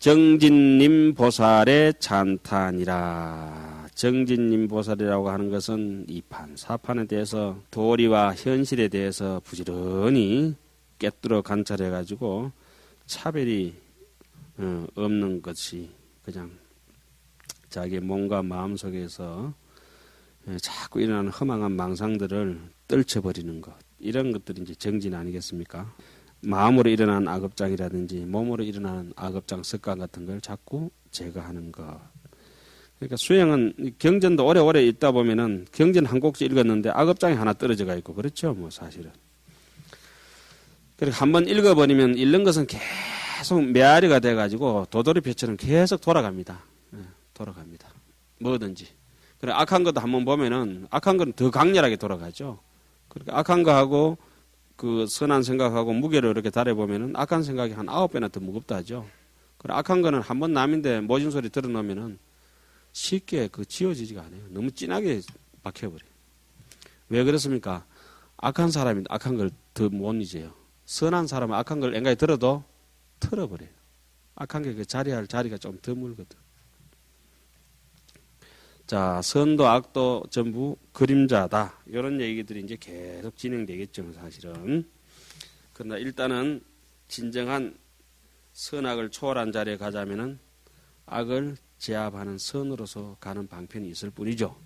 정진님 보살의 찬탄이라. 정진님 보살이라고 하는 것은 이판 사판에 대해서 도리와 현실에 대해서 부지런히 깨뚫어 관찰해가지고 차별이 없는 것이 그냥 자기 몸과 마음 속에서 자꾸 일어나는 허망한 망상들을 떨쳐버리는 것, 이런 것들이 이제 정진 아니겠습니까? 마음으로 일어나는 악업장이라든지 몸으로 일어나는 악업장 습관 같은 걸 자꾸 제거하는 것. 그러니까 수행은 경전도 오래오래 읽다 보면은 경전 한 곡씩 읽었는데 악업장이 하나 떨어져가 있고 그렇죠, 뭐 사실은. 그리고 한번 읽어버리면 읽는 것은 계속 메아리가 돼가지고 도돌이표처럼 계속 돌아갑니다. 돌아갑니다. 뭐든지. 그래 악한 것도 한번 보면은 악한 건 더 강렬하게 돌아가죠. 그러니까 악한 거하고 그 선한 생각하고 무게를 이렇게 달해보면은 악한 생각이 한 9배나 더 무겁다 하죠. 그래 악한 거는 한번 남인데 모진 소리 들어놓으면은 쉽게 그 지워지지가 않아요. 너무 진하게 박혀버려요. 왜 그렇습니까? 악한 사람이 악한 걸 더 못 잊어요. 선한 사람은 악한 걸 앵간히 들어도 털어버려요. 악한 게 그 자리할 자리가 좀 드물거든. 자, 선도 악도 전부 그림자다. 이런 얘기들이 이제 계속 진행되겠죠, 사실은. 그러나 일단은 진정한 선악을 초월한 자리에 가자면은 악을 제압하는 선으로서 가는 방편이 있을 뿐이죠.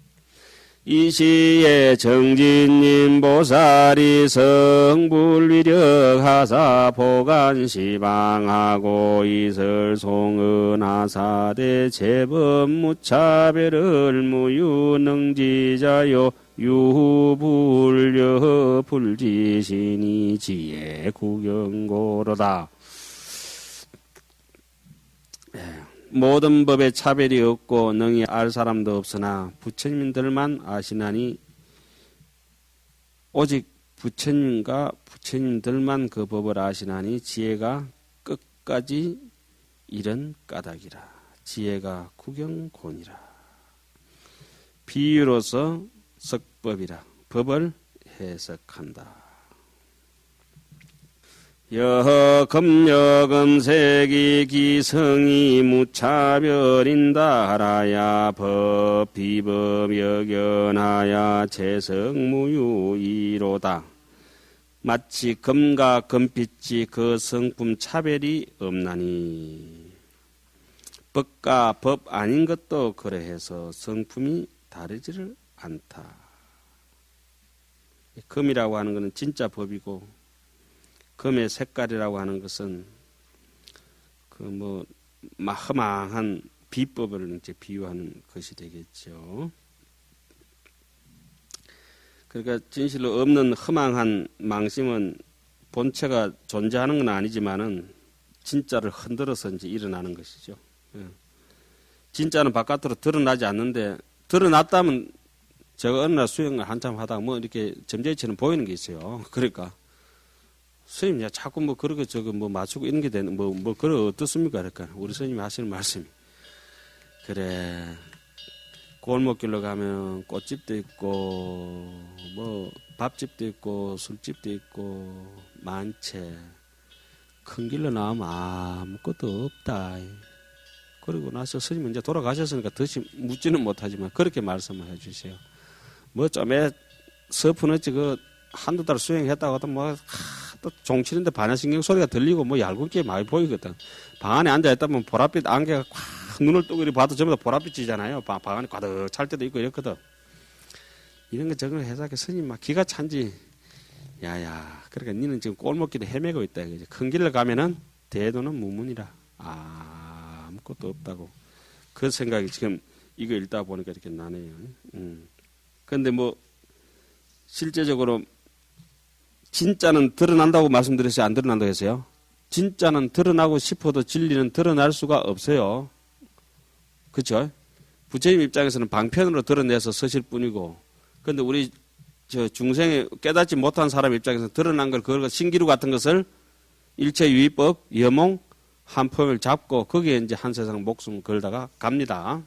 이 시에 정진님 보살이 성불위력하사 보간시방하고 이설송은하사대 제법무차별을 무유능지자요 유불려 불지신이 지혜 구경고로다. 모든 법에 차별이 없고 능히 알 사람도 없으나 부처님들만 아시나니 오직 부처님과 부처님들만 그 법을 아시나니 지혜가 끝까지 이른 까닭이라. 지혜가 구경곤이라. 비유로서 석법이라. 법을 해석한다. 여금여금색이 기성이 무차별인다라야 법 비법 여견하야 재성무유이로다. 마치 금과 금빛이 그 성품 차별이 없나니 법과 법 아닌 것도 그래해서 성품이 다르지를 않다. 금이라고 하는 것은 진짜 법이고 금의 색깔이라고 하는 것은 그 허망한 비법을 이제 비유하는 것이 되겠죠. 그러니까 진실로 없는 허망한 망심은 본체가 존재하는 건 아니지만은 진짜를 흔들어서 이제 일어나는 것이죠. 진짜는 바깥으로 드러나지 않는데 드러났다면 제가 어느 날 수행을 한참 하다가 뭐 이렇게 점쟁이처럼 보이는 게 있어요. 그러니까 스님, 야, 자꾸 그렇게 맞추고 이런 게 되는, 그래, 어떻습니까? 그러니까, 우리 스님이 하시는 말씀이. 그래, 골목길로 가면 꽃집도 있고, 밥집도 있고, 술집도 있고, 많채. 큰 길로 나오면 아무것도 없다. 그리고 나서 스님은 이제 돌아가셨으니까 다시 묻지는 못하지만, 그렇게 말씀을 해 주세요. 좀에 서푼 어찌 한두 달 수행했다고 하면 또 종치는데 반야신경 소리가 들리고 얇게 많이 보이거든. 방 안에 앉아있다면 보랏빛 안개가 꽉 눈을 뜨고 봐도 전부 다 보랏빛이잖아요. 방 안에 가득 찰 때도 있고 이렇거든. 이런 거 저런 거 해서 스님 막 기가 찬지. 야야, 그러니까 니는 지금 골목길에 헤매고 있다. 큰 길을 가면은 대도는 무문이라. 아무것도 없다고. 그 생각이 지금 이거 읽다 보니까 이렇게 나네요. 그런데 실제적으로 진짜는 드러난다고 말씀드렸어요? 안 드러난다고 했어요? 진짜는 드러나고 싶어도 진리는 드러날 수가 없어요. 그렇죠? 부처님 입장에서는 방편으로 드러내서 서실 뿐이고, 그런데 우리 중생이 깨닫지 못한 사람 입장에서는 드러난 그걸 신기루 같은 것을 일체유의법, 여몽, 한 폼을 잡고 거기에 이제 한 세상 목숨 걸다가 갑니다.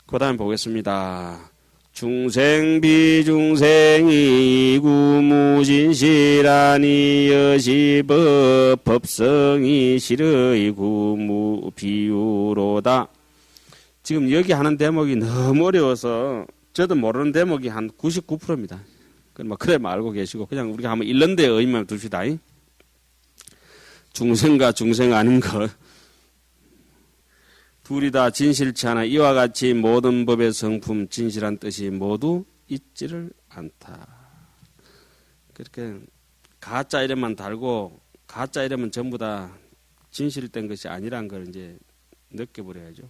그 다음에 보겠습니다. 중생 비중생이 구무진실하니 여시법 법성이 실의 구무 비유로다. 지금 여기 하는 대목이 너무 어려워서 저도 모르는 대목이 한 99%입니다. 그래 알고 계시고 그냥 우리가 한번 읽는 데 의미만 둡시다. 중생과 중생 아닌 것 둘이 다 진실치 않아 이와 같이 모든 법의 성품 진실한 뜻이 모두 있지를 않다. 그렇게 가짜 이름만 달고 가짜 이름은 전부 다 진실된 것이 아니란 걸 이제 느껴버려야죠.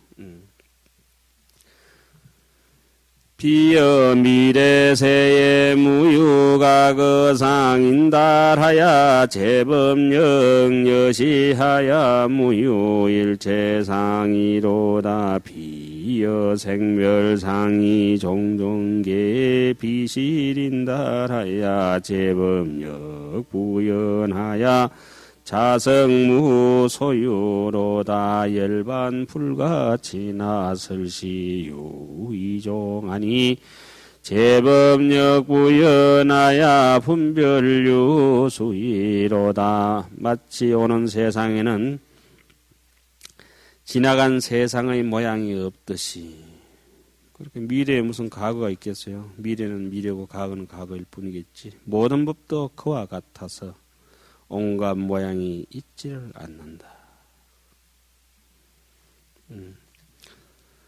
비여 미래세에 무유가 거상인달하야 재범령 여시하야 무유일체상이로다. 비여 생멸상이 종종계 비실인달하야 재범력 부연하야 자성무 소유로다. 열반 불같이 나설시유 이종하니 재범력 부연하야 분별유 수이로다. 마치 오는 세상에는 지나간 세상의 모양이 없듯이 그렇게 미래에 무슨 과거가 있겠어요. 미래는 미래고 과거는 과거일 뿐이겠지. 모든 법도 그와 같아서 온갖 모양이 있지를 않는다.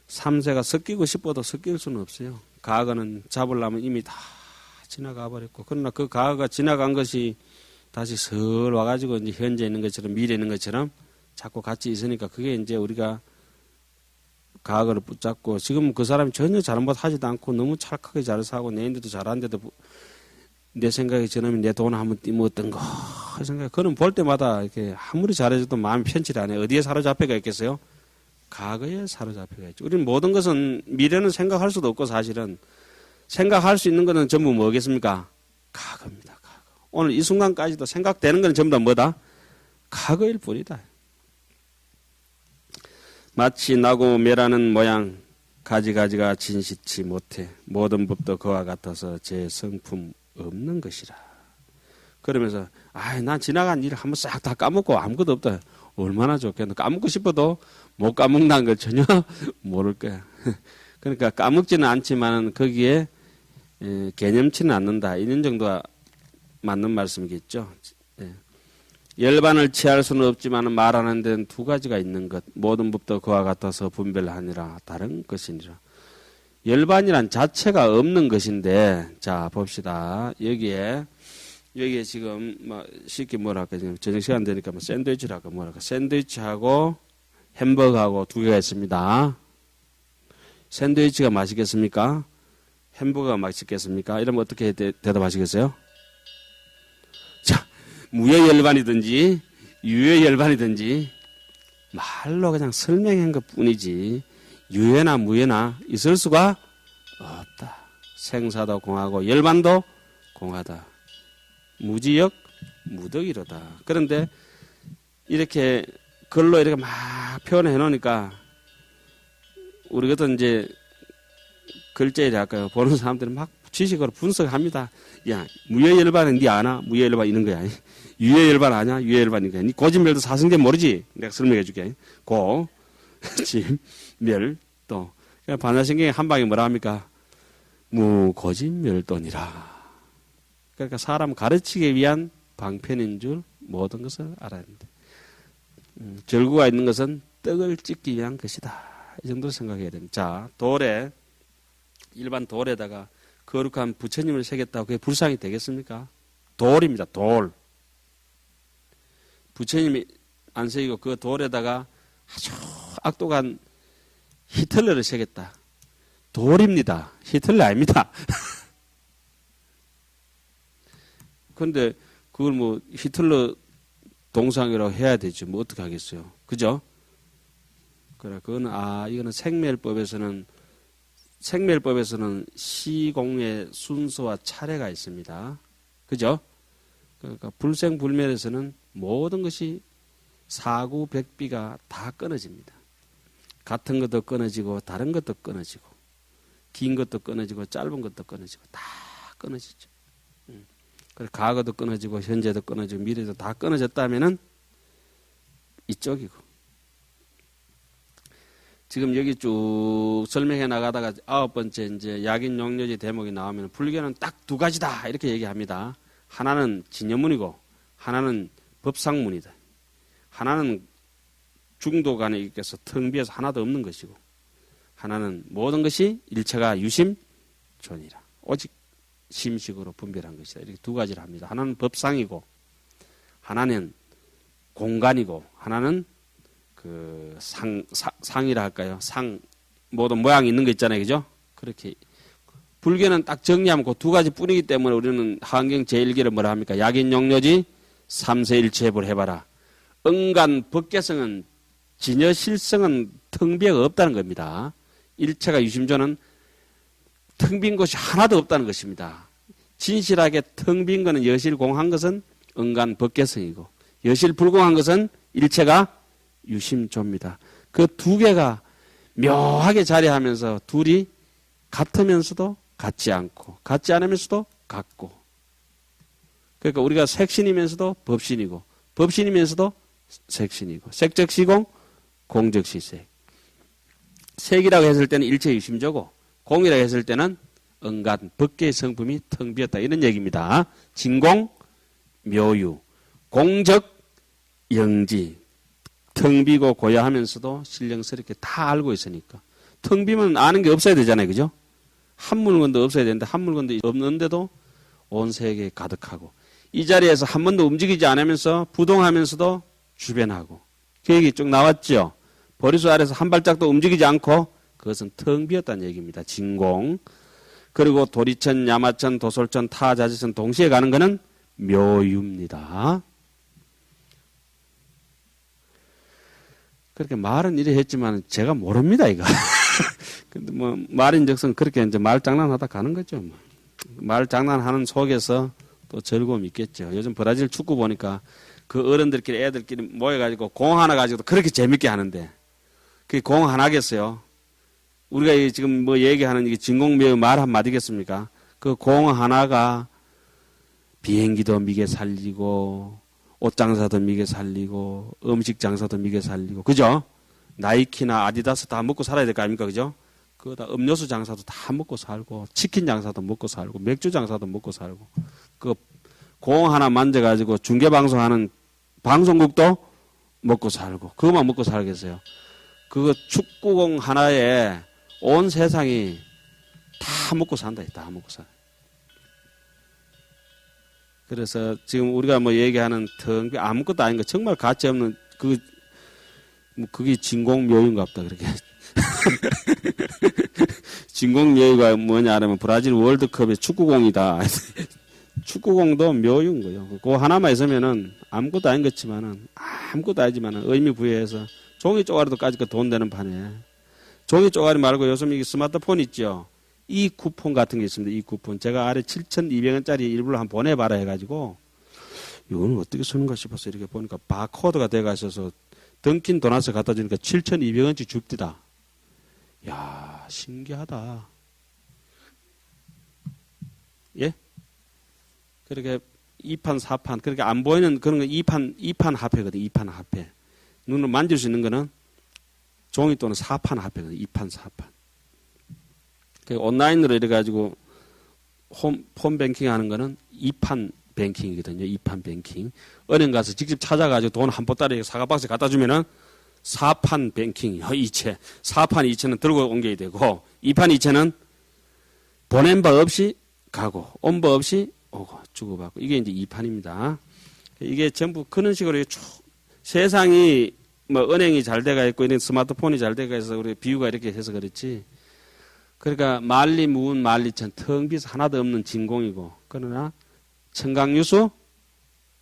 삼세가 섞이고 싶어도 섞일 수는 없어요. 과거는 잡으려면 이미 다 지나가 버렸고, 그러나 그 과거가 지나간 것이 다시 슬 와가지고 이제 현재 있는 것처럼 미래 있는 것처럼 자꾸 같이 있으니까 그게 이제 우리가 과거를 붙잡고 지금 그 사람이 전혀 잘못하지도 않고 너무 착하게 잘 사고 내인데도 잘하는데도 내 생각에 저놈이 내 돈 한번 띠먹었던 거 생각. 그는 볼 때마다 이렇게 아무리 잘해줘도 마음이 편치를 안 해. 어디에 사로잡혀가 있겠어요? 과거에 사로잡혀가 있죠. 우리는 모든 것은 미래는 생각할 수도 없고 사실은 생각할 수 있는 것은 전부 뭐겠습니까? 과거입니다. 과거. 오늘 이 순간까지도 생각되는 것은 전부 다 뭐다? 과거일 뿐이다. 마치 나고 멸하는 모양 가지가지가 진실치 못해 모든 법도 그와 같아서 제 성품 없는 것이라. 그러면서 난 지나간 일을 한번 싹 다 까먹고 아무것도 없다. 얼마나 좋겠노. 까먹고 싶어도 못 까먹는다는 걸 전혀 모를 거야. 그러니까 까먹지는 않지만 거기에 개념치는 않는다. 이런 정도가 맞는 말씀이겠죠. 열반을 취할 수는 없지만 말하는 데는 두 가지가 있는 것. 모든 법도 그와 같아서 분별하니라 다른 것이니라. 열반이란 자체가 없는 것인데, 자 봅시다. 여기에 지금 쉽게 뭐랄까 저녁 시간 되니까 샌드위치랄까 뭐랄까 샌드위치하고 햄버거하고 두 개가 있습니다. 샌드위치가 맛있겠습니까? 햄버거가 맛있겠습니까? 이러면 어떻게 대답하시겠어요? 자, 무효열반이든지 유효열반이든지 말로 그냥 설명한 것 뿐이지 유효나 무효나 있을 수가 없다. 생사도 공하고 열반도 공하다. 무지역 무덕이로다. 그런데 이렇게 글로 이렇게 막 표현해 놓으니까 우리 같은 이제 글자에 할까요? 보는 사람들은 막 지식으로 분석합니다. 야, 무효열반은 니 아나? 무효열반 있는 거야. 유효열반 아냐? 유효열반인 거야. 니 고진멸도 사성제 모르지? 내가 설명해 줄게. 고, 진, 멸, 도. 그러니까 반야신경의 한 방에 뭐라 합니까? 무고진멸도니라. 그러니까 사람 가르치기 위한 방편인 줄 모든 것을 알아야 합니다. 절구가 있는 것은 떡을 찍기 위한 것이다. 이 정도로 생각해야 됩니다. 자, 일반 돌에다가 거룩한 부처님을 새겼다고 그게 불상이 되겠습니까? 돌입니다. 돌. 부처님이 안 새기고 그 돌에다가 아주 악독한 히틀러를 새겼다. 돌입니다. 히틀러 아닙니다. 그런데 그걸 뭐 히틀러 동상이라고 해야 되지. 뭐 어떻게 하겠어요. 그죠? 그래, 그거는, 이거는 생멸법에서는 시공의 순서와 차례가 있습니다. 그죠? 그러니까 불생불멸에서는 모든 것이 사구백비가 다 끊어집니다. 같은 것도 끊어지고 다른 것도 끊어지고 긴 것도 끊어지고 짧은 것도 끊어지고 다 끊어지죠. 그래서 과거도 끊어지고 현재도 끊어지고 미래도 다 끊어졌다면은 이쪽이고. 지금 여기 쭉 설명해 나가다가 9번째 이제 약인용료제 대목이 나오면 불교는 딱 두 가지다 이렇게 얘기합니다. 하나는 진여문이고 하나는 법상문이다. 하나는 중도 간에 있겠어 텅 비어서 하나도 없는 것이고 하나는 모든 것이 일체가 유심존이라 오직 심식으로 분별한 것이다. 이렇게 두 가지를 합니다. 하나는 법상이고 하나는 공간이고 하나는 그 상이라 할까요? 상 모든 모양이 있는 거 있잖아요. 그죠? 그렇게 불교는 딱 정리하면 그 두 가지 뿐이기 때문에 우리는 한경 제1기를 뭐라 합니까? 약인용료지 삼세일체해볼 해봐라. 응간 법계성은 진여실성은 텅 비어가 없다는 겁니다. 일체가 유심존은 텅 빈 곳이 하나도 없다는 것입니다. 진실하게 텅 빈 것은 여실공한 것은 응간 법계성이고 여실불공한 것은 일체가 유심조입니다. 그 두 개가 묘하게 자리하면서 둘이 같으면서도 같지 않고 같지 않으면서도 같고 그러니까 우리가 색신이면서도 법신이고 법신이면서도 색신이고 색적시공 공적시색 색이라고 했을 때는 일체 유심조고 공이라고 했을 때는 응간 법계의 성품이 텅 비었다 이런 얘기입니다. 진공 묘유 공적 영지 텅 비고 고야하면서도 신령스럽게 다 알고 있으니까 텅 비면 아는 게 없어야 되잖아요. 그죠? 한 물건도 없어야 되는데 한 물건도 없는데도 온 세계에 가득하고 이 자리에서 한 번도 움직이지 않으면서 부동하면서도 주변하고 그 얘기 쭉 나왔죠. 보리수 아래서 한 발짝도 움직이지 않고 그것은 텅 비었다는 얘기입니다. 진공 그리고 도리천, 야마천, 도솔천, 타자지천 동시에 가는 것은 묘유입니다. 그렇게 말은 이래 했지만 제가 모릅니다, 이거. 근데 뭐 말인즉슨 그렇게 이제 말 장난하다 가는 거죠. 뭐. 말 장난하는 속에서 또 즐거움이 있겠죠. 요즘 브라질 축구 보니까 그 어른들끼리 애들끼리 모여가지고 공 하나 가지고도 그렇게 재밌게 하는데 그게 공 하나겠어요. 우리가 지금 뭐 얘기하는 이게 진공묘의 말 한마디겠습니까? 그 공 하나가 비행기도 미개 살리고 옷 장사도 미개 살리고 음식 장사도 미개 살리고 그죠? 나이키나 아디다스 다 먹고 살아야 될 거 아닙니까? 그죠? 그다 음료수 장사도 다 먹고 살고 치킨 장사도 먹고 살고 맥주 장사도 먹고 살고 그 공 하나 만져가지고 중계방송하는 방송국도 먹고 살고 그것만 먹고 살겠어요. 그 축구공 하나에 온 세상이 다 먹고 산다. 다 먹고 살. 그래서 지금 우리가 뭐 얘기하는 텅 아무것도 아닌 거 정말 가치 없는 그게 진공묘유인가 보다 그렇게. 진공묘유가 뭐냐 하면 브라질 월드컵의 축구공이다. 축구공도 묘유인 거예요. 그거 하나만 있으면은 아무것도 아닌 것지만은 아무것도 아니지만은 의미 부여해서 종이 쪼가리도까지 돈 되는 판에 종이 쪼가리 말고 요즘 이게 스마트폰 있죠. 이 쿠폰 같은 게 있습니다. 이 쿠폰. 제가 아래 7,200원짜리 일부러 한번 보내봐라 해가지고 이거는 어떻게 쓰는가 싶어서 이렇게 보니까 바코드가 돼가 있어서 던킨 도넛을 갖다 주니까 7,200원치 줍디다. 야 신기하다. 예? 그렇게 2판, 4판, 그렇게 안 보이는 그런 거 2판 화폐거든, 2판 화폐. 눈으로 만질 수 있는 거는 종이 또는 4판 화폐거든, 2판, 4판. 온라인으로 이래가지고 홈뱅킹 하는 거는 2판 뱅킹이거든요, 2판 뱅킹. 은행 가서 직접 찾아가지고 돈 한 보따리 사과박스에 갖다 주면은 4판 뱅킹, 이체. 4판 이체는 들고 옮겨야 되고, 2판 이체는 보낸 바 없이 가고, 온 바 없이 오고, 주고받고. 이게 이제 2판입니다. 이게 전부 그런 식으로 세상이 뭐 은행이 잘 돼가 있고, 이런 스마트폰이 잘 돼가 있어서 우리 비유가 이렇게 해서 그렇지. 그러니까 만리, 무운, 만리천, 텅 비서 하나도 없는 진공이고, 그러나 청강유수,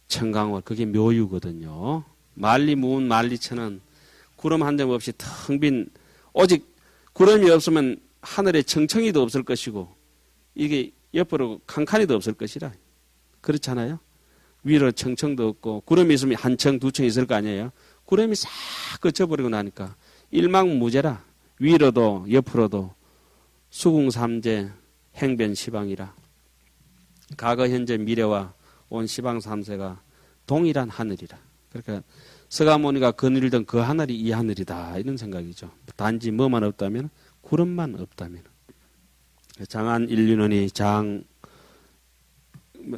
청강월, 그게 묘유거든요. 만리, 무운, 만리천은 구름 한 점 없이 텅 빈, 오직 구름이 없으면 하늘에 청청이도 없을 것이고, 이게 옆으로 칸칸이도 없을 것이라. 그렇잖아요? 위로 청청도 없고, 구름이 있으면 한 청, 두 청 있을 거 아니에요? 구름이 싹 거쳐버리고 나니까 일망무재라. 위로도, 옆으로도, 수궁삼재 행변시방이라. 과거 현재 미래와 온 시방 삼세가 동일한 하늘이라. 그러니까 서가모니가 거닐던 그 하늘이 이 하늘이다 이런 생각이죠. 단지 뭐만 없다면 구름만 없다면. 장안일륜원이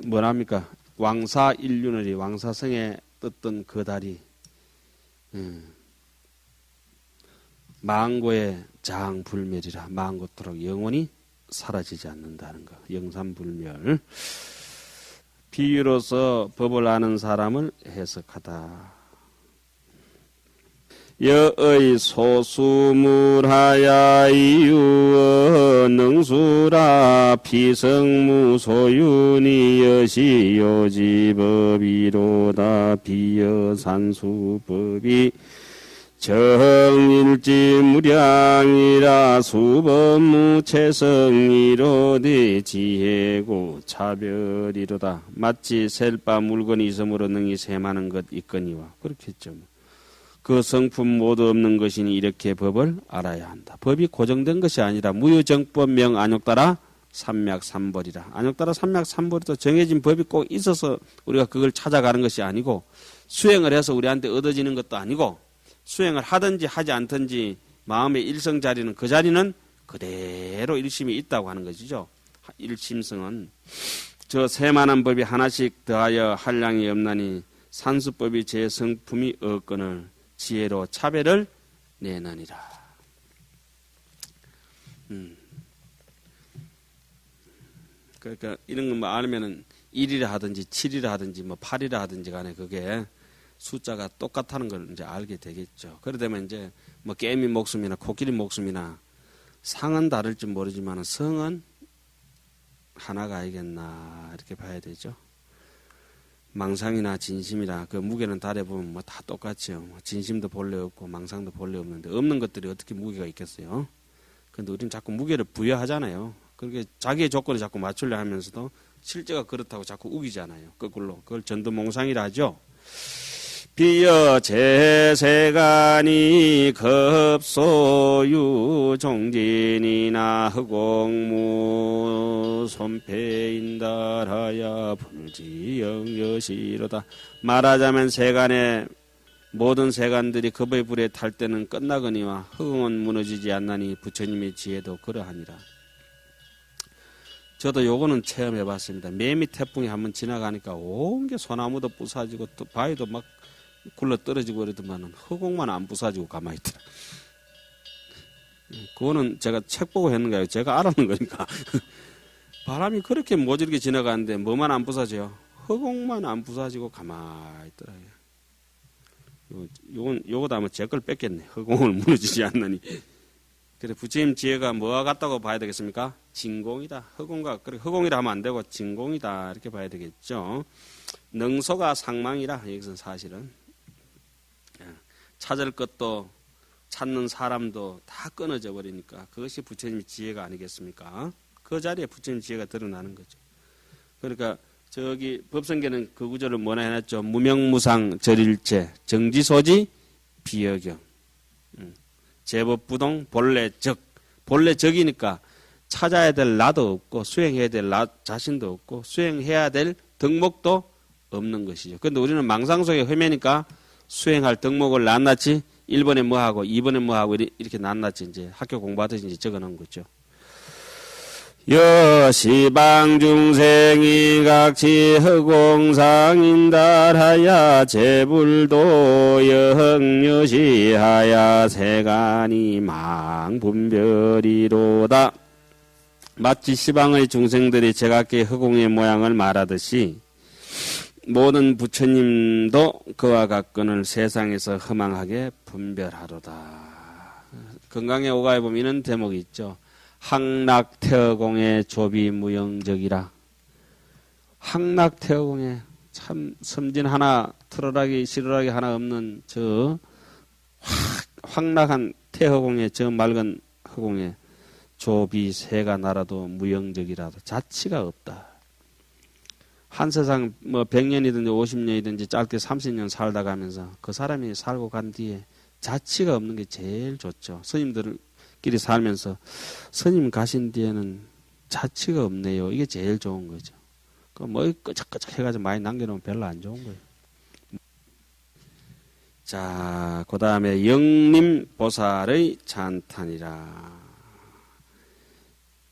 뭐랍니까? 왕사일륜원이 왕사성에 떴던 그 달이 망고의 장불멸이라. 망고토록 영원히 사라지지 않는다는 거. 영산불멸. 비유로서 법을 아는 사람을 해석하다. 여의 소수물하야 이유어 능수라 피성무 소윤이 여시 요지법이로다. 비여산수법이 정일지무량이라. 수법무체성이로되 지혜고 차별이로다. 마치 셀바 물건이 있으므로 능히 셈하는 것 있거니와. 그렇겠죠. 그 성품 모두 없는 것이니 이렇게 법을 알아야 한다. 법이 고정된 것이 아니라 무유정법명 안욕따라 삼맥삼벌이라. 안욕따라 삼맥삼벌이도 정해진 법이 꼭 있어서 우리가 그걸 찾아가는 것이 아니고, 수행을 해서 우리한테 얻어지는 것도 아니고, 수행을 하든지 하지 않든지 마음의 일성 자리는 그 자리는 그대로 일심이 있다고 하는 것이죠. 일심성은 저 세만한 법이 하나씩 더하여 한량이 없나니 산수법이 제 성품이 없거늘 지혜로 차별을 내느니라. 그러니까 이런 거 뭐 알면은 1이라 하든지 7이라 하든지 뭐 8이라 하든지 간에 그게 숫자가 똑같다는 걸 이제 알게 되겠죠. 그러다면 이제 뭐 개미 목숨이나 코끼리 목숨이나 상은 다를지 모르지만 성은 하나가 아니겠나 이렇게 봐야 되죠. 망상이나 진심이나 그 무게는 달에 보면 뭐 다 똑같죠. 진심도 본래 없고 망상도 본래 없는데 없는 것들이 어떻게 무게가 있겠어요? 그런데 우리는 자꾸 무게를 부여하잖아요. 그렇게 자기의 조건을 자꾸 맞추려 하면서도 실제가 그렇다고 자꾸 우기잖아요. 거꾸로. 그걸 전도몽상이라 하죠. 비여 제세간이 급소유 종진이나 흑공무 손패인달하야 불지영여시로다. 말하자면 세간의 모든 세간들이 급의 불에 탈 때는 끝나거니와 흑응은 무너지지 않나니 부처님의 지혜도 그러하니라. 저도 요거는 체험해봤습니다. 매미 태풍이 한번 지나가니까 온 게 소나무도 부사지고 또 바위도 막 굴러 떨어지고 그러더만은 흑옥만 안 부사지고 가만히 있더라. 그거는 제가 책 보고 했는 거예요. 제가 알았는 거니까. 바람이 그렇게 모질게 지나가는데 뭐만 안 부사져요? 흑옥만 안 부사지고 가만히 있더라고요. 요거도 아마 제 걸 뺏겠네. 흑옥을 무너지지 않나니. 그래 부처님 지혜가 뭐와 같다고 봐야 되겠습니까? 진공이다. 흑공이라 하면 안 되고 진공이다 이렇게 봐야 되겠죠. 능소가 상망이라 여기서는 사실은 찾을 것도 찾는 사람도 다 끊어져 버리니까 그것이 부처님의 지혜가 아니겠습니까? 그 자리에 부처님 지혜가 드러나는 거죠. 그러니까 저기 법성계는 그 구절을 뭐나 해놨죠. 무명무상 절일체 정지소지 비여경 제법부동 본래적. 본래적이니까 찾아야 될 나도 없고 수행해야 될 나 자신도 없고 수행해야 될 덕목도 없는 것이죠. 그런데 우리는 망상 속에 헤매니까 수행할 덕목을 낱낱이 1번에 뭐하고 2번에 뭐하고 이렇게 낱낱이 이제 학교 공부하듯이 이제 적어놓은 거죠. 여시방 중생이 각지 허공상인달하야 제불도 여흥여시하야 세간이 망분별이로다. 마치 시방의 중생들이 제각기 허공의 모양을 말하듯이 모든 부처님도 그와 같건을 세상에서 허망하게 분별하로다. 건강의 오가에 보면 이런 대목이 있죠. 항락태어공의 조비무영적이라. 항락태어공에 참 섬진 하나 털어라기 시러라기 하나 없는 저 황락한 태허공의 저 맑은 허공에 조비 새가 날아도 무영적이라도 자치가 없다. 한 세상 뭐 100년이든지 50년이든지 짧게 30년 살다 가면서 그 사람이 살고 간 뒤에 자치가 없는 게 제일 좋죠. 스님들을 자기들끼리 살면서 스님 가신 뒤에는 자취가 없네요. 이게 제일 좋은 거죠. 뭐 끄적끄적 해가지고 많이 남겨놓으면 별로 안 좋은 거예요. 자, 그 다음에 영림보살의 찬탄이라.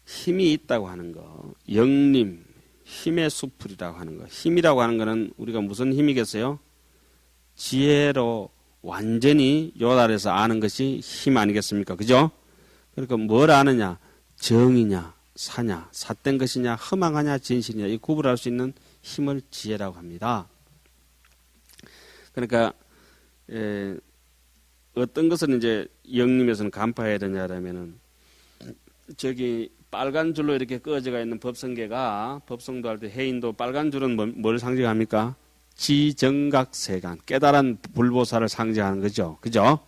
힘이 있다고 하는 거. 영림, 힘의 수풀이라고 하는 거. 힘이라고 하는 거는 우리가 무슨 힘이겠어요? 지혜로 완전히 요달해서 아는 것이 힘 아니겠습니까? 그죠? 그러니까 뭘 아느냐? 정이냐, 사냐, 삿된 것이냐, 허망하냐, 진실이냐, 이 구분할 수 있는 힘을 지혜라고 합니다. 그러니까 어떤 것을 이제 영림에서는 간파해야 되냐라면은 저기 빨간 줄로 이렇게 꺼져가 있는 법성계가 법성도 할 때 해인도 빨간 줄은 뭘 상징합니까? 지정각세간 깨달은 불보살을 상징하는 거죠. 그죠?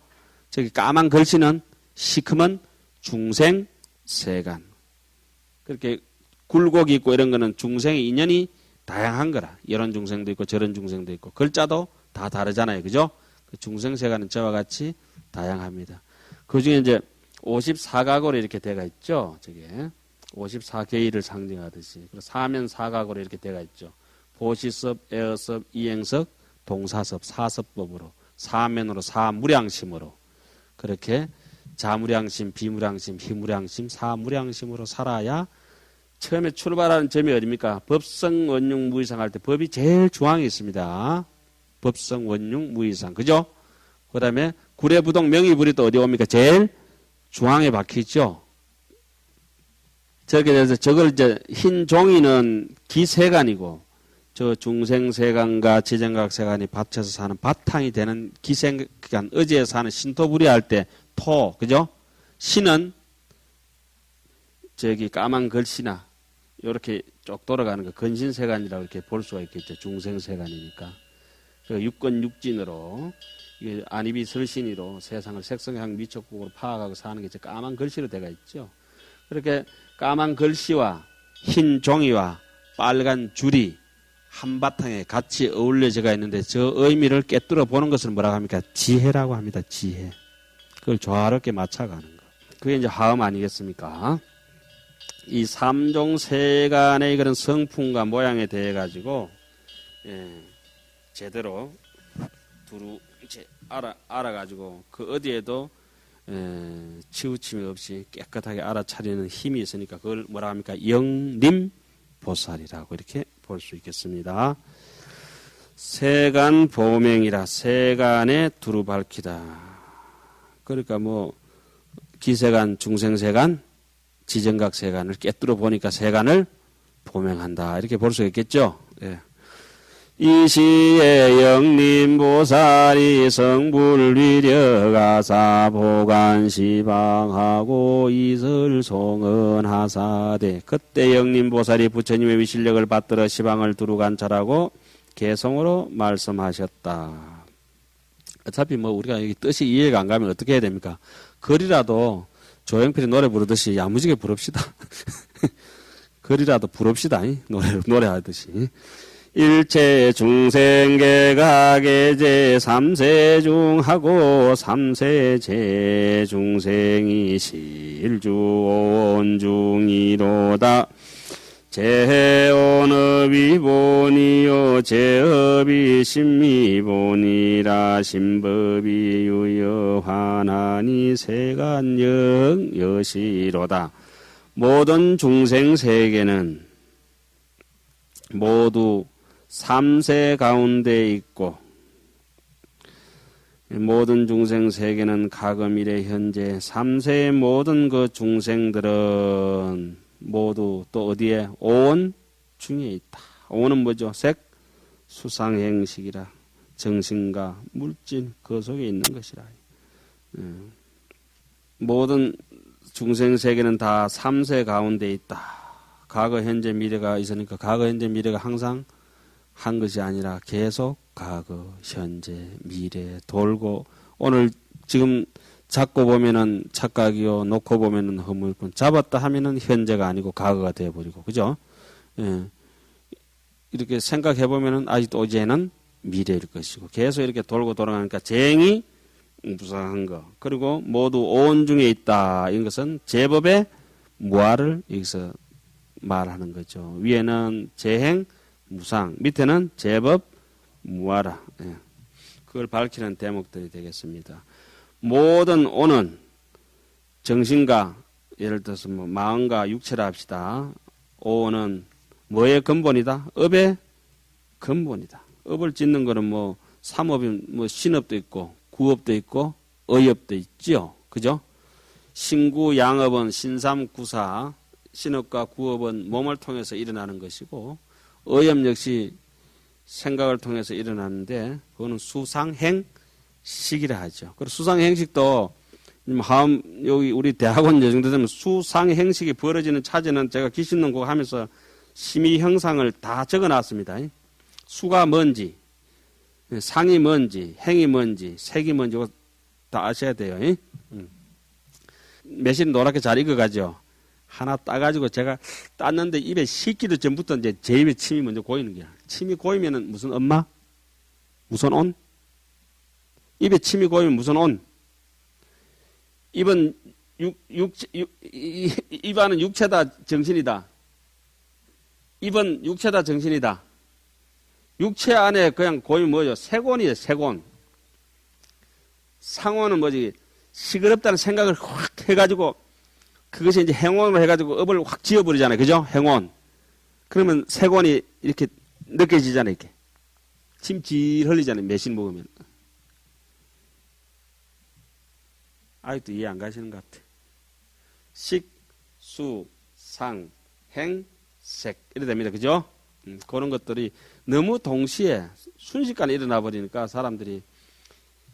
저기 까만 글씨는 시커먼 중생세간. 그렇게 굴곡이 있고 이런 거는 중생의 인연이 다양한 거라. 이런 중생도 있고 저런 중생도 있고 글자도 다 다르잖아요. 그죠? 그 중생세간은 저와 같이 다양합니다. 그 중에 이제 54각오로 이렇게 돼가 있죠. 저게 54계의를 상징하듯이. 그리고 사면 사각으로 이렇게 돼가 있죠. 보시섭, 애어섭, 이행섭, 동사섭, 사섭법으로 사면으로 사무량심으로 그렇게 자무량심, 비무량심, 희무량심, 사무량심으로 살아야 처음에 출발하는 점이 어디입니까? 법성, 원융, 무이상 할 때 법이 제일 중앙에 있습니다. 법성, 원융, 무이상. 그죠? 그 다음에 구례부동, 명의불이 또 어디 옵니까? 제일 중앙에 박히죠. 저렇게 돼서 저걸 이제 흰 종이는 기세간이고 저 중생세간과 지정각세간이 받쳐서 사는 바탕이 되는 기생간 어제에 사는 신토불이 할 때 토, 그죠? 신은 저기 까만 글씨나 이렇게 쭉 돌아가는 거 건신세간이라고 이렇게 볼 수가 있겠죠. 중생세간이니까. 그 육건육진으로 안입이 설신이로 세상을 색성향 미촉국으로 파악하고 사는 게 까만 글씨로 되어 있죠. 그렇게 까만 글씨와 흰 종이와 빨간 줄이 한바탕에 같이 어울려져가 있는데 저 의미를 깨뜨려 보는 것을 뭐라고 합니까? 지혜라고 합니다. 지혜. 그걸 조화롭게 맞춰가는 거. 그게 이제 화음 아니겠습니까? 이 삼종세간의 그런 성품과 모양에 대해 가지고 제대로 두루 알아가지고 그 어디에도 치우침이 없이 깨끗하게 알아차리는 힘이 있으니까 그걸 뭐라 합니까? 영림보살이라고 이렇게 볼 수 있겠습니다. 세간 보명이라 세간에 두루 밝히다. 그러니까 뭐 기세간, 중생세간, 지정각세간을 깨뜨려 보니까 세간을 보명한다. 이렇게 볼 수 있겠죠. 예. 이 시에 영림보살이 성불위려가사 보관시방하고 이설송언하사대. 그때 영림보살이 부처님의 위실력을 받들어 시방을 두루 관찰하고 개성으로 말씀하셨다. 어차피 뭐 우리가 여기 뜻이 이해가 안 가면 어떻게 해야 됩니까? 글이라도 조영필이 노래 부르듯이 야무지게 부릅시다. 글이라도 부릅시다. 노래하듯이. 일체 중생계각의 제3세중하고 삼세제 중생이 실주온중이로다. 제온업이 본이요 제업이 심미본이라 신법이 유여하나니 세간영 여시로다. 모든 중생세계는 모두 3세 가운데 있고 모든 중생세계는 과거 미래 현재 3세의 모든 그 중생들은 모두 또 어디에? 온 중에 있다. 온은 뭐죠? 색, 수상행식이라 정신과 물질 그 속에 있는 것이라. 모든 중생세계는 다 3세 가운데 있다. 과거 현재 미래가 있으니까 과거 현재 미래가 항상 한 것이 아니라 계속 과거 현재 미래 돌고 오늘 지금 잡고 보면은 착각이요, 놓고 보면은 허물뿐. 잡았다 하면은 현재가 아니고 과거가 되어버리고, 그죠? 예. 이렇게 생각해 보면은 아직도 어제는 미래일 것이고, 계속 이렇게 돌고 돌아가니까 쟁이 무상한 거. 그리고 모두 오온 중에 있다. 이런 것은 제법의 무아를 여기서 말하는 거죠. 위에는 재행, 무상, 밑에는 제법, 무아라. 예. 그걸 밝히는 대목들이 되겠습니다. 모든 오는 정신과 예를 들어서 뭐 마음과 육체라 합시다. 오는 뭐의 근본이다? 업의 근본이다. 업을 짓는 거는 뭐 삼업이 뭐 신업도 있고 구업도 있고 의업도 있죠. 그죠? 신구 양업은 신삼구사, 신업과 구업은 몸을 통해서 일어나는 것이고 의업 역시 생각을 통해서 일어나는데 그거는 수상행식이라 하죠. 그리고 수상행식도 여기 우리 대학원 여정도 되면 수상행식이 벌어지는 차제는 제가 기신농국 하면서 심의 형상을 다 적어놨습니다. 수가 뭔지, 상이 뭔지, 행이 뭔지, 색이 뭔지 다 아셔야 돼요. 매실 노랗게 잘 익어가죠. 하나 따가지고 제가 땄는데 입에 식기도 전부터 이제 제 입에 침이 먼저 고이는 거야. 침이 고이면은 무슨 엄마? 무슨 온? 입에 침이 고이면 무슨 온? 입은 입안은 육체다 정신이다. 입은 육체다 정신이다. 육체 안에 그냥 고이면 뭐죠? 색온이에요. 색온. 상온은 뭐지? 시끄럽다는 생각을 확 해가지고 그것이 이제 행온으로 해가지고 업을 확 지어버리잖아요. 그죠? 행온. 그러면 색온이 이렇게 느껴지잖아요. 이렇게. 침질 흘리잖아요. 매실 먹으면. 아직도 이해 안 가시는 것 같아. 식, 수, 상, 행, 색. 이래 됩니다. 그죠? 그런 것들이 너무 동시에 순식간에 일어나 버리니까 사람들이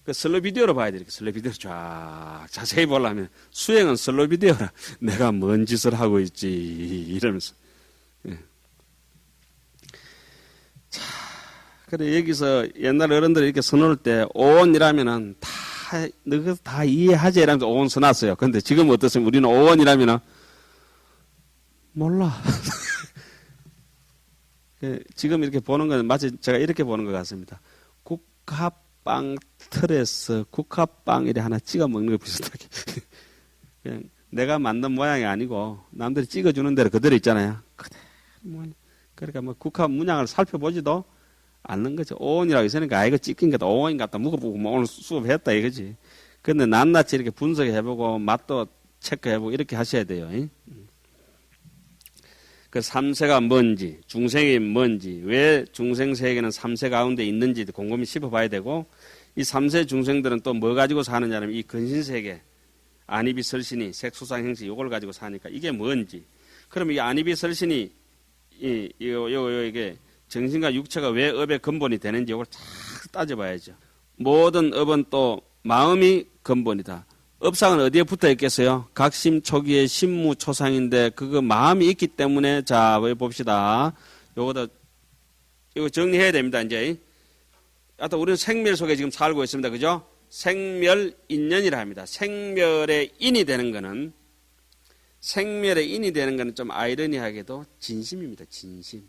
그 슬로 비디오로 봐야 돼요. 슬로 비디오로 쫙 자세히 보려면 수행은 슬로 비디오라. 내가 뭔 짓을 하고 있지 이러면서. 예. 자, 그래 여기서 옛날 어른들이 이렇게 써놓을 때 오온이라면은 너가 다 이해하지 이러면서 오온 써놨어요. 근데 지금 어떻습니까? 우리는 오온이라면은 몰라. 지금 이렇게 보는 건 마치 제가 이렇게 보는 것 같습니다. 국화빵 틀에서 국화빵 이래 하나 찍어 먹는 거 비슷하게. 그냥 내가 만든 모양이 아니고 남들이 찍어주는 대로 그대로 있잖아요. 그러니까 뭐 국화 문양을 살펴보지도 않는 거죠. 오온이라고 있으니까 이거 찍힌 거다 오온인 것 같다 묵어보고 뭐 오늘 수업했다 이거지. 근데 낱낱이 이렇게 분석해보고 맛도 체크해보고 이렇게 하셔야 돼요. 그 삼세가 뭔지, 중생이 뭔지, 왜 중생 세계는 삼세 가운데 있는지 곰곰이 씹어봐야 되고, 이 삼세 중생들은 또 뭐 가지고 사느냐면 이 근신 세계, 안이비 설신이, 색수상 행식 이걸 가지고 사니까 이게 뭔지. 그럼 이 안이비 설신이 이게 정신과 육체가 왜 업의 근본이 되는지 이걸 쫙 따져봐야죠. 모든 업은 또 마음이 근본이다. 업상은 어디에 붙어 있겠어요? 각심 초기의 신무 초상인데 그거 마음이 있기 때문에 자 봅시다. 이거 정리해야 됩니다. 이제 하여튼 우리는 생멸 속에 지금 살고 있습니다. 그죠? 생멸 인연이라 합니다. 생멸의 인이 되는 거는 좀 아이러니하게도 진심입니다. 진심.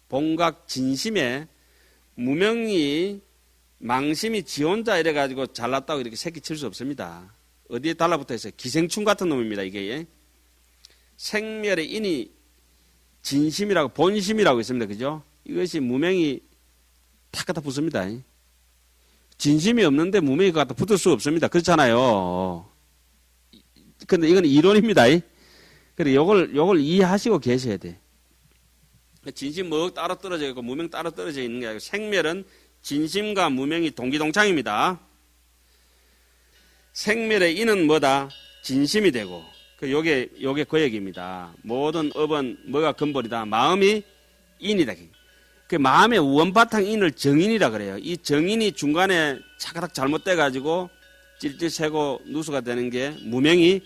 본각 진심에 무명이 망심이 지 혼자 이래가지고 잘났다고 이렇게 새끼칠 수 없습니다. 어디에 달라붙어 있어요? 기생충 같은 놈입니다. 이게 생멸의 인이 진심이라고 본심이라고 있습니다. 그죠? 이것이 무명이 탁 갖다 붙습니다. 진심이 없는데 무명이 갖다 붙을 수 없습니다. 그렇잖아요. 근데 이건 이론입니다. 그래 요걸 이해하시고 계셔야 돼. 진심 뭐 따로 떨어져 있고 무명 따로 떨어져 있는 게 아니고 생멸은 진심과 무명이 동기동창입니다. 생멸의 인은 뭐다? 진심이 되고, 요게 그 얘기입니다. 모든 업은 뭐가 근본이다? 마음이 인이다. 그 마음의 원바탕 인을 정인이라 그래요. 이 정인이 중간에 차가닥 잘못돼가지고 찔찔 새고 누수가 되는 게 무명이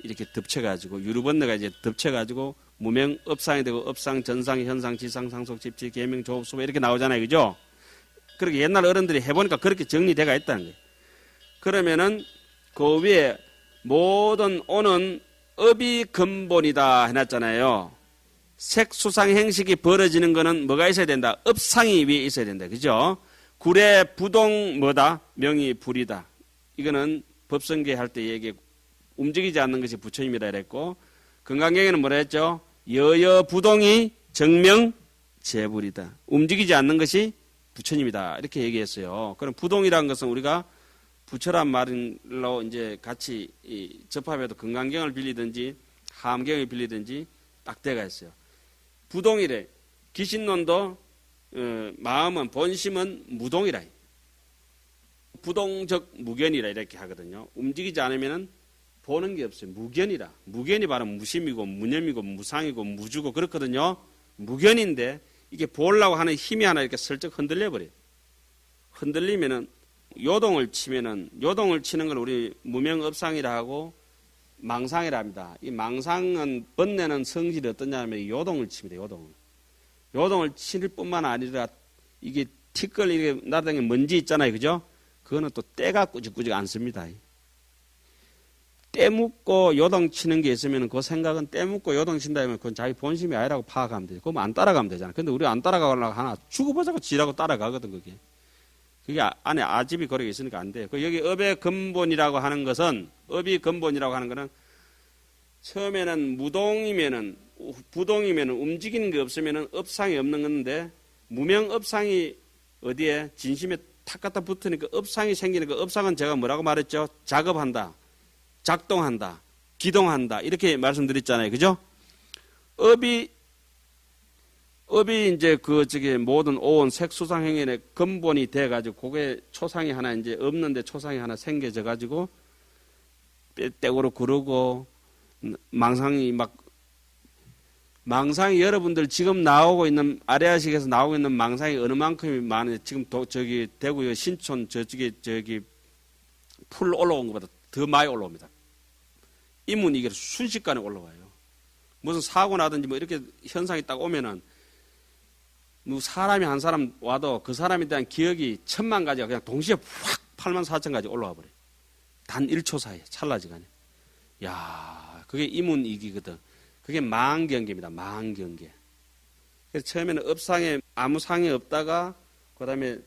이렇게 덮쳐가지고, 유르번뇌가 이제 덮쳐가지고 무명 업상이 되고, 업상, 전상, 현상, 지상, 상속, 집지, 계명, 조업, 수보 이렇게 나오잖아요. 그죠? 그렇게 옛날 어른들이 해보니까 그렇게 정리되어 있다는 거예요. 그러면은 그 위에 모든 오는 업이 근본이다 해놨잖아요. 색수상 행식이 벌어지는 거는 뭐가 있어야 된다? 업상이 위에 있어야 된다. 그죠? 구례 부동 뭐다? 명이 불이다. 이거는 법성계 할 때 얘기 움직이지 않는 것이 부처님이라 그랬고 금강경에는 뭐라 했죠? 여여부동이 정명재불이다. 움직이지 않는 것이 부처님이다. 이렇게 얘기했어요. 그럼 부동이라는 것은 우리가 부처란 말로 이제 같이 접합해도 금강경을 빌리든지 함경을 빌리든지 딱 때가 있어요. 부동이래. 기신론도 마음은 본심은 무동이라. 부동적 무견이라 이렇게 하거든요. 움직이지 않으면은 보는 게 없어요. 무견이라. 무견이 바로 무심이고 무념이고 무상이고 무주고 그렇거든요. 무견인데 이게 보려고 하는 힘이 하나 이렇게 슬쩍 흔들려 버려요. 흔들리면은 요동을 치면은 요동을 치는 걸 우리 무명업상이라 하고 망상이라 합니다. 이 망상은 번뇌는 성질이 어떠냐면 요동을 칩니다. 요동을 칠 뿐만 아니라 이게 티끌 이게 날아다니는 먼지 있잖아요. 그죠? 그거는 또 때가 꾸직꾸직 않습니다. 때 묻고 요동 치는 게 있으면 그 생각은 때 묻고 요동 친다면 그건 자기 본심이 아니라고 파악하면 돼요. 그럼 안 따라가면 되잖아요. 근데 우리 안 따라가려고 하나 죽어보자고 지라고 따라가거든 그게. 그게 안에 아집이 거리가 있으니까 안 돼요. 여기 업의 근본이라고 하는 것은 업이 근본이라고 하는 것은 처음에는 무동이면은 부동이면은 움직이는 게 없으면은 업상이 없는 건데 무명업상이 어디에 진심에 탁 갖다 붙으니까 업상이 생기는 그 업상은 제가 뭐라고 말했죠? 작업한다, 작동한다, 기동한다 이렇게 말씀드렸잖아요, 그죠? 업이 이제 모든 오온 색수상 행위의 근본이 돼가지고 그게 초상이 하나 이제 없는데 초상이 하나 생겨져 가지고 떼고로 구르고 망상이 여러분들 지금 나오고 있는 아래아식에서 나오고 있는 망상이 어느 만큼이 많은데 지금 저기 대구 신촌 저기 풀 올라온 것보다 더 많이 올라옵니다. 이문 이게 순식간에 올라와요. 무슨 사고 나든지 뭐 이렇게 현상이 딱 오면은 사람이 한 사람 와도 그 사람에 대한 기억이 1000만 가지가 그냥 동시에 확 8만 4천 가지 올라와 버려요. 단 1초 사이에 찰나지간에. 야, 그게 이문이기거든. 그게 망경계입니다. 망경계. 그래서 처음에는 업상에 아무 상이 없다가 그다음에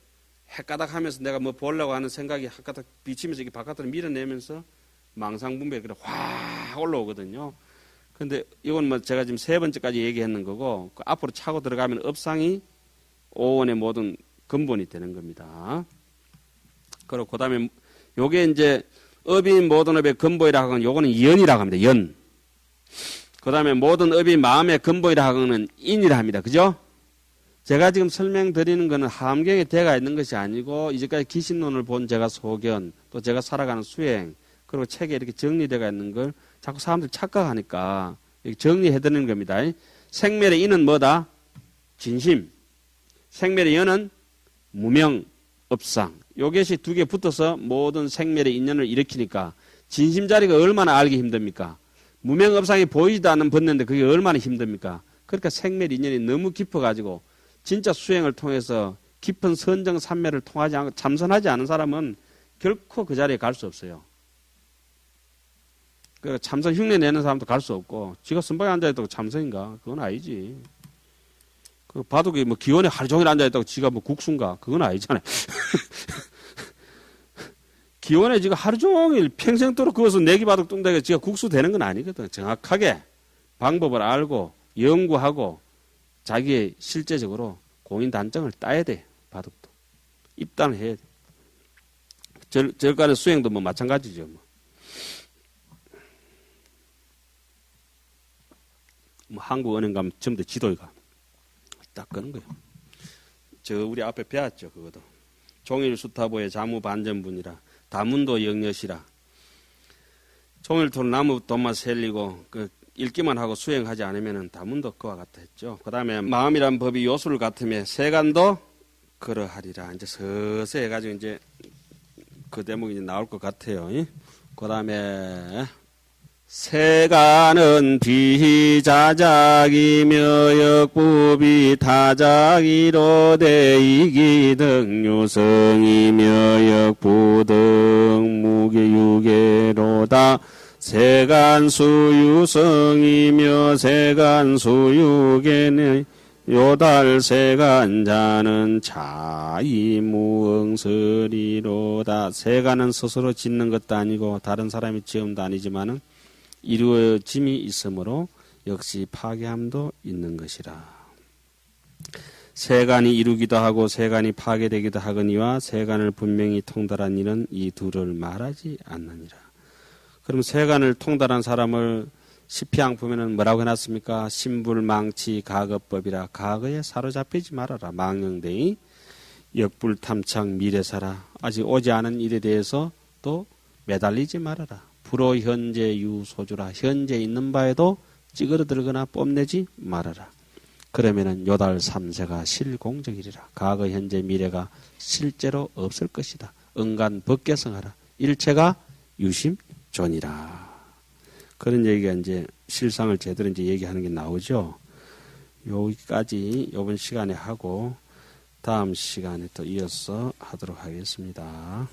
헷가닥 하면서 내가 뭐 보려고 하는 생각이 헷가닥 비치면서 이게 바깥으로 밀어내면서 망상분별이 그래 확 올라오거든요. 근데 이건 뭐 제가 지금 3번째까지 얘기했는 거고 그 앞으로 차고 들어가면 업상이 오원의 모든 근본이 되는 겁니다. 그리고 그다음에 요게 이제 업이 모든 업의 근본이라고 하는 요거는 연이라고 합니다. 연. 그다음에 모든 업이 마음의 근본이라고 하는 인이라 합니다. 그죠? 제가 지금 설명드리는 거는 함경에 대가 있는 것이 아니고 이제까지 기신론을 본 제가 소견 또 제가 살아가는 수행 그리고 책에 이렇게 정리되어 있는 걸 자꾸 사람들 착각하니까 정리해드리는 겁니다. 생멸의 인은 뭐다? 진심. 생멸의 연은 무명, 업상. 요것이 두 개 붙어서 모든 생멸의 인연을 일으키니까 진심 자리가 얼마나 알기 힘듭니까? 무명, 업상이 보이지도 않는 번뇌인데 그게 얼마나 힘듭니까? 그러니까 생멸 인연이 너무 깊어가지고 진짜 수행을 통해서 깊은 선정 삼매를 통하지 않고 참선하지 않은 사람은 결코 그 자리에 갈 수 없어요. 그 참선 흉내 내는 사람도 갈 수 없고, 지가 선방에 앉아있다고 참선인가? 그건 아니지. 그 바둑이 뭐 기원에 하루 종일 앉아있다고 지가 뭐 국수인가? 그건 아니잖아요. 기원에 지가 하루 종일 평생도록 그것을 내기 바둑 뚱다가 지가 국수 되는 건 아니거든. 정확하게 방법을 알고 연구하고 자기의 실제적으로 공인 단정을 따야 돼. 바둑도. 입단을 해야 돼. 절간의 수행도 뭐 마찬가지죠. 뭐 한국은행 가면 전부 다 지도에 가. 딱 그런 거예요. 우리 앞에 배웠죠. 그것도. 종일수타보의 자무반전분이라 다문도 영여시라. 종일토를 나무 돈만 살리고 읽기만 하고 수행하지 않으면 다문도 그와 같다 했죠. 그 다음에 마음이란 법이 요술 같으며 세간도 그러하리라. 이제 서서 해가지고 이제 그 대목이 이제 나올 것 같아요. 그 다음에 세간은 비자작이며 역부비 타작이로되 이기등유성이며 역부등 무게유계로다. 세간수유성이며 세간수유계는 요달 세간자는 자이무응설이로다. 세간은 스스로 짓는 것도 아니고 다른 사람이 지음도 아니지만은 이루어짐이 있으므로 역시 파괴함도 있는 것이라. 세간이 이루기도 하고 세간이 파괴되기도 하거니와 세간을 분명히 통달한 이는 이 둘을 말하지 않느니라. 그럼 세간을 통달한 사람을 시피양 보면은 뭐라고 해놨습니까? 신불망치 가거법이라. 가거에 사로잡히지 말아라. 망령되이 역불탐착 미래사라. 아직 오지 않은 일에 대해서 또 매달리지 말아라. 불호 현재 유소주라. 현재 있는 바에도 찌그러들거나 뽐내지 말아라. 그러면은 요달 3세가 실공적이리라. 과거 현재 미래가 실제로 없을 것이다. 응간 법계성하라. 일체가 유심존이라. 그런 얘기가 이제 실상을 제대로 이제 얘기하는 게 나오죠. 여기까지 이번 시간에 하고 다음 시간에 또 이어서 하도록 하겠습니다.